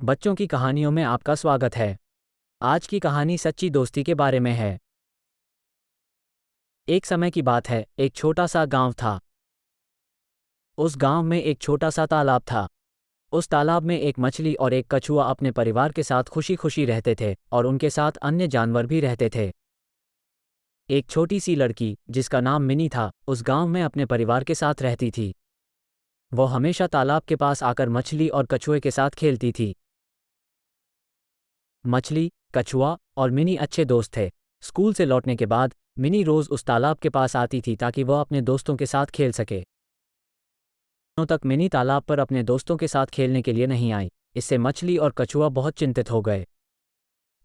बच्चों की कहानियों में आपका स्वागत है। आज की कहानी सच्ची दोस्ती के बारे में है। एक समय की बात है, एक छोटा सा गांव था। उस गांव में एक छोटा सा तालाब था। उस तालाब में एक मछली और एक कछुआ अपने परिवार के साथ खुशी खुशी रहते थे और उनके साथ अन्य जानवर भी रहते थे। एक छोटी सी लड़की, जिसका नाम मिनी था, उस गांव में अपने परिवार के साथ रहती थी। वो हमेशा तालाब के पास आकर मछली और कछुए के साथ खेलती थी। मछली, कछुआ और मिनी अच्छे दोस्त थे। स्कूल से लौटने के बाद मिनी रोज उस तालाब के पास आती थी ताकि वह अपने दोस्तों के साथ खेल सके। दिनों तक मिनी तालाब पर अपने दोस्तों के साथ खेलने के लिए नहीं आई। इससे मछली और कछुआ बहुत चिंतित हो गए।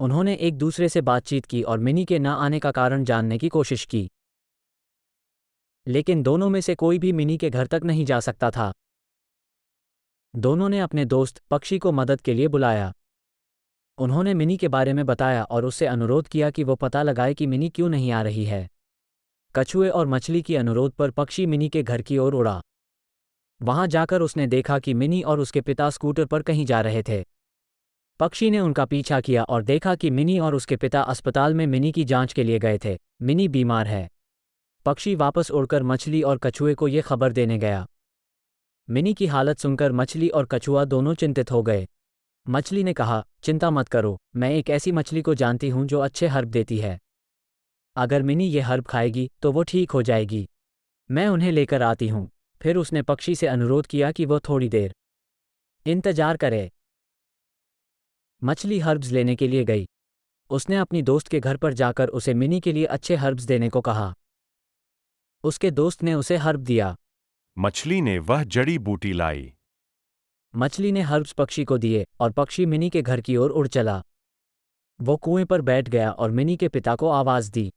उन्होंने एक दूसरे से बातचीत की और मिनी के न आने का कारण जानने की कोशिश की, लेकिन दोनों में से कोई भी मिनी के घर तक नहीं जा सकता था। दोनों ने अपने दोस्त पक्षी को मदद के लिए बुलाया। उन्होंने मिनी के बारे में बताया और उससे अनुरोध किया कि वो पता लगाए कि मिनी क्यों नहीं आ रही है। कछुए और मछली की अनुरोध पर पक्षी मिनी के घर की ओर उड़ा। वहां जाकर उसने देखा कि मिनी और उसके पिता स्कूटर पर कहीं जा रहे थे। पक्षी ने उनका पीछा किया और देखा कि मिनी और उसके पिता अस्पताल में मिनी की जांच के लिए गए थे। मिनी बीमार है। पक्षी वापस उड़कर मछली और कछुए को ये खबर देने गया। मिनी की हालत सुनकर मछली और कछुआ दोनों चिंतित हो गए। मछली ने कहा, चिंता मत करो, मैं एक ऐसी मछली को जानती हूँ जो अच्छे हर्ब देती है। अगर मिनी ये हर्ब खाएगी तो वो ठीक हो जाएगी। मैं उन्हें लेकर आती हूँ। फिर उसने पक्षी से अनुरोध किया कि वो थोड़ी देर इंतजार करे। मछली हर्ब्स लेने के लिए गई। उसने अपनी दोस्त के घर पर जाकर उसे मिनी के लिए अच्छे हर्ब्स देने को कहा। उसके दोस्त ने उसे हर्ब दिया। मछली ने वह जड़ी बूटी लाई। मछली ने हर्ब्स पक्षी को दिए और पक्षी मिनी के घर की ओर उड़ चला। वो कुएं पर बैठ गया और मिनी के पिता को आवाज दी।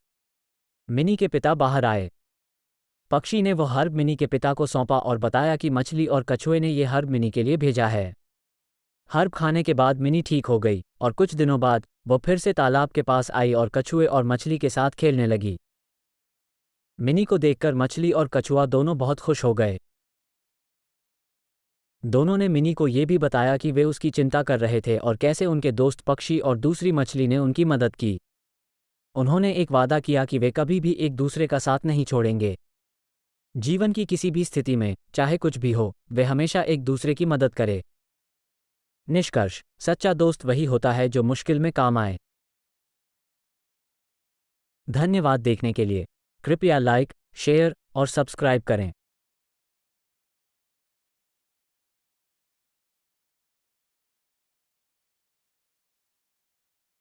मिनी के पिता बाहर आए। पक्षी ने वो हर्ब मिनी के पिता को सौंपा और बताया कि मछली और कछुए ने ये हर्ब मिनी के लिए भेजा है। हर्ब खाने के बाद मिनी ठीक हो गई और कुछ दिनों बाद वो फिर से तालाब के पास आई और कछुए और मछली के साथ खेलने लगी। मिनी को देखकर मछली और कछुआ दोनों बहुत खुश हो गए। दोनों ने मिनी को ये भी बताया कि वे उसकी चिंता कर रहे थे और कैसे उनके दोस्त पक्षी और दूसरी मछली ने उनकी मदद की। उन्होंने एक वादा किया कि वे कभी भी एक दूसरे का साथ नहीं छोड़ेंगे। जीवन की किसी भी स्थिति में, चाहे कुछ भी हो, वे हमेशा एक दूसरे की मदद करे। निष्कर्ष, सच्चा दोस्त वही होता है जो मुश्किल में काम आए। धन्यवाद देखने के लिए। कृपया लाइक, शेयर और सब्सक्राइब करें।